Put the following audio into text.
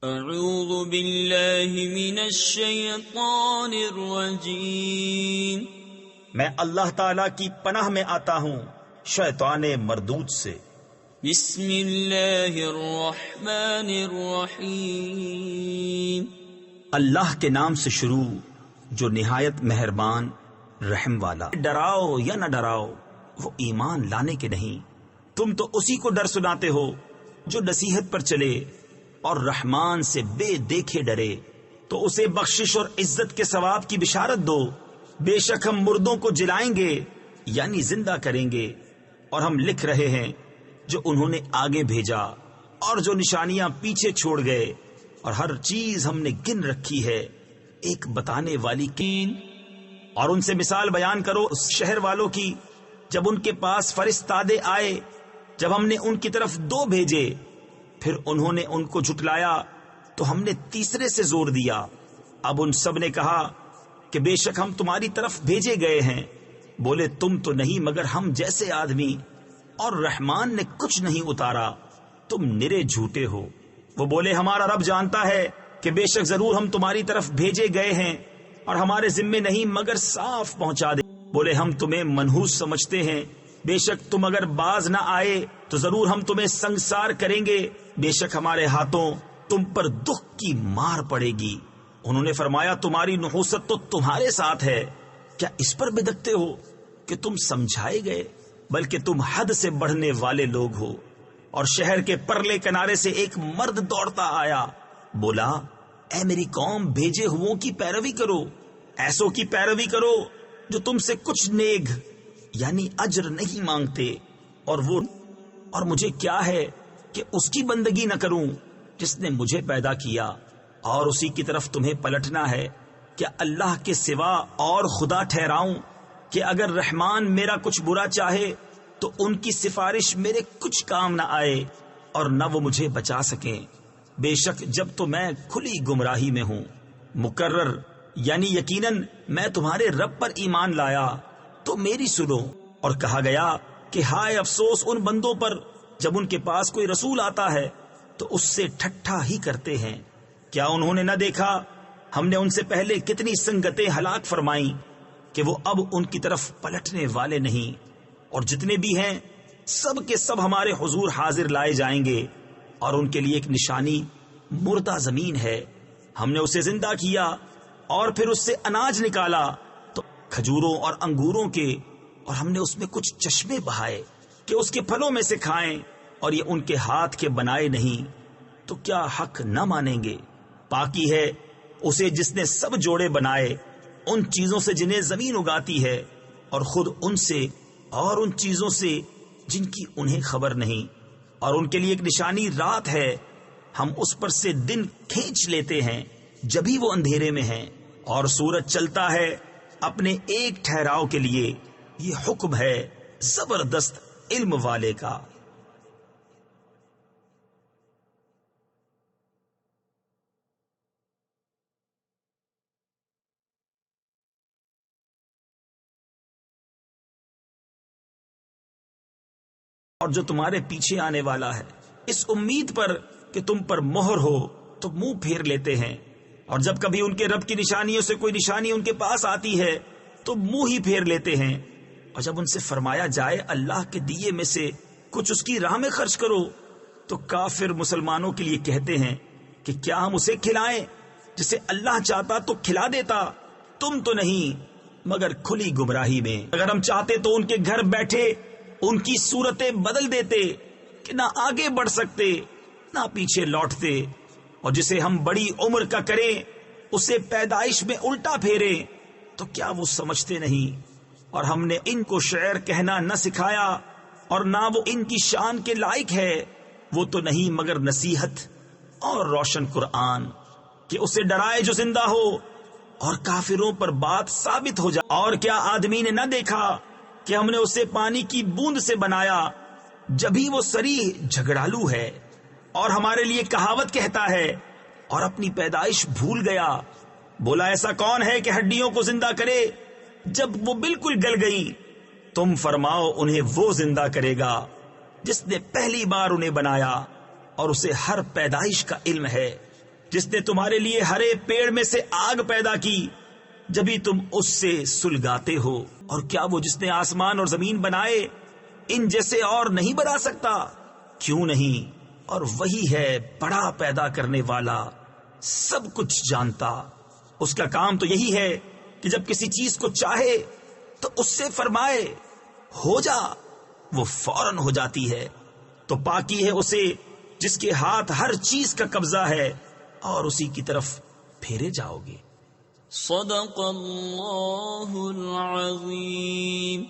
اعوذ باللہ من الشیطان الرجیم، میں اللہ تعالی کی پناہ میں آتا ہوں شیطان مردود سے۔ بسم اللہ الرحمن الرحیم، اللہ کے نام سے شروع جو نہایت مہربان رحم والا۔ ڈراؤ یا نہ ڈراؤ، وہ ایمان لانے کے نہیں، تم تو اسی کو ڈر سناتے ہو جو نصیحت پر چلے اور رحمان سے بے دیکھے ڈرے، تو اسے بخشش اور عزت کے ثواب کی بشارت دو۔ بے شک ہم مردوں کو جلائیں گے یعنی زندہ کریں گے، اور ہم لکھ رہے ہیں جو انہوں نے آگے بھیجا اور جو نشانیاں پیچھے چھوڑ گئے، اور ہر چیز ہم نے گن رکھی ہے ایک بتانے والی کی۔ اور ان سے مثال بیان کرو اس شہر والوں کی جب ان کے پاس فرستادے آئے، جب ہم نے ان کی طرف 2 بھیجے، پھر انہوں نے ان کو جھٹلایا تو ہم نے تیسرے سے زور دیا۔ اب ان سب نے کہا کہ بے شک ہم تمہاری طرف بھیجے گئے ہیں۔ بولے تم تو نہیں مگر ہم جیسے آدمی، اور رحمان نے کچھ نہیں اتارا، تم نرے جھوٹے ہو۔ وہ بولے ہمارا رب جانتا ہے کہ بے شک ضرور ہم تمہاری طرف بھیجے گئے ہیں، اور ہمارے ذمے نہیں مگر صاف پہنچا دے۔ بولے ہم تمہیں منحوس سمجھتے ہیں، بے شک تم اگر باز نہ آئے تو ضرور ہم تمہیں سنگسار کریں گے، بے شک ہمارے ہاتھوں تم پر دکھ کی مار پڑے گی۔ انہوں نے فرمایا تمہاری نحوست تو تمہارے ساتھ ہے، کیا اس پر بدکتے ہو کہ تم سمجھائے گئے؟ بلکہ تم حد سے بڑھنے والے لوگ ہو۔ اور شہر کے پرلے کنارے سے ایک مرد دوڑتا آیا، بولا اے میری قوم، بھیجے ہوں کی پیروی کرو، ایسوں کی پیروی کرو جو تم سے کچھ نیگ یعنی اجر نہیں مانگتے، اور مجھے کیا ہے کہ اس کی بندگی نہ کروں جس نے مجھے پیدا کیا، اور اسی کی طرف تمہیں پلٹنا ہے۔ کیا اللہ کے سوا اور خدا ٹھہراؤں کہ اگر رحمان میرا کچھ برا چاہے تو ان کی سفارش میرے کچھ کام نہ آئے، اور نہ وہ مجھے بچا سکیں۔ بے شک جب تو میں کھلی گمراہی میں ہوں، مقرر یعنی یقیناً میں تمہارے رب پر ایمان لایا تو میری سنو۔ اور کہا گیا کہ ہائے افسوس ان بندوں پر جب ان کے پاس کوئی رسول آتا ہے تو اس سے ٹھٹھا ہی کرتے ہیں۔ کیا انہوں نے نہ دیکھا ہم نے ان سے پہلے کتنی سنگتیں ہلاک فرمائیں کہ وہ اب ان کی طرف پلٹنے والے نہیں، اور جتنے بھی ہیں سب کے سب ہمارے حضور حاضر لائے جائیں گے، اور ان کے لیے ایک نشانی مردہ زمین ہے۔ ہم نے اسے زندہ کیا اور پھر اس سے اناج نکالا تو کھجوروں اور انگوروں کے، اور ہم نے اس میں کچھ چشمے بہائے کہ اس کے پھلوں میں سے کھائیں، اور یہ ان کے ہاتھ کے بنائے نہیں، تو کیا حق نہ مانیں گے؟ پاکی ہے اسے جس نے سب جوڑے بنائے، ان چیزوں سے جنہیں زمین اگاتی ہے، اور خود ان سے اور ان چیزوں سے جن کی انہیں خبر نہیں۔ اور ان کے لیے ایک نشانی رات ہے، ہم اس پر سے دن کھینچ لیتے ہیں جبھی وہ اندھیرے میں ہیں، اور سورج چلتا ہے اپنے ایک ٹھہراؤ کے لیے۔ یہ حکم ہے زبردست علم والے کا۔ اور جو تمہارے پیچھے آنے والا ہے اس امید پر کہ تم پر مہر ہو تو منہ پھیر لیتے ہیں، اور جب کبھی ان کے رب کی نشانیوں سے کوئی نشانی ان کے پاس آتی ہے تو منہ ہی پھیر لیتے ہیں۔ اور جب ان سے فرمایا جائے اللہ کے دیے میں سے کچھ اس کی راہ میں خرچ کرو تو کافر مسلمانوں کے لیے کہتے ہیں کہ کیا ہم اسے کھلائیں جسے اللہ چاہتا تو کھلا دیتا، تم تو نہیں مگر کھلی گمراہی میں۔ اگر ہم چاہتے تو ان کے گھر بیٹھے ان کی صورتیں بدل دیتے کہ نہ آگے بڑھ سکتے نہ پیچھے لوٹتے، اور جسے ہم بڑی عمر کا کریں اسے پیدائش میں الٹا پھیرے تو کیا وہ سمجھتے نہیں؟ اور ہم نے ان کو شعر کہنا نہ سکھایا، اور نہ وہ ان کی شان کے لائق ہے، وہ تو نہیں مگر نصیحت اور روشن قرآن، کہ اسے ڈرائے جو زندہ ہو اور کافروں پر بات ثابت ہو جائے۔ اور کیا آدمی نے نہ دیکھا کہ ہم نے اسے پانی کی بوند سے بنایا جبھی وہ صریح جھگڑالو ہے، اور ہمارے لیے کہاوت کہتا ہے اور اپنی پیدائش بھول گیا۔ بولا ایسا کون ہے کہ ہڈیوں کو زندہ کرے جب وہ بالکل گل گئی؟ تم فرماؤ انہیں وہ زندہ کرے گا جس نے پہلی بار انہیں بنایا، اور اسے ہر پیدائش کا علم ہے۔ جس نے تمہارے لیے ہرے پیڑ میں سے آگ پیدا کی جبھی تم اس سے سلگاتے ہو، اور کیا وہ جس نے آسمان اور زمین بنائے ان جیسے اور نہیں بنا سکتا؟ کیوں نہیں؟ اور وہی ہے بڑا پیدا کرنے والا، سب کچھ جانتا۔ اس کا کام تو یہی ہے کہ جب کسی چیز کو چاہے تو اس سے فرمائے ہو جا، وہ فوراً ہو جاتی ہے۔ تو پاکی ہے اسے جس کے ہاتھ ہر چیز کا قبضہ ہے، اور اسی کی طرف پھیرے جاؤ گے۔ صدق اللہ العظیم۔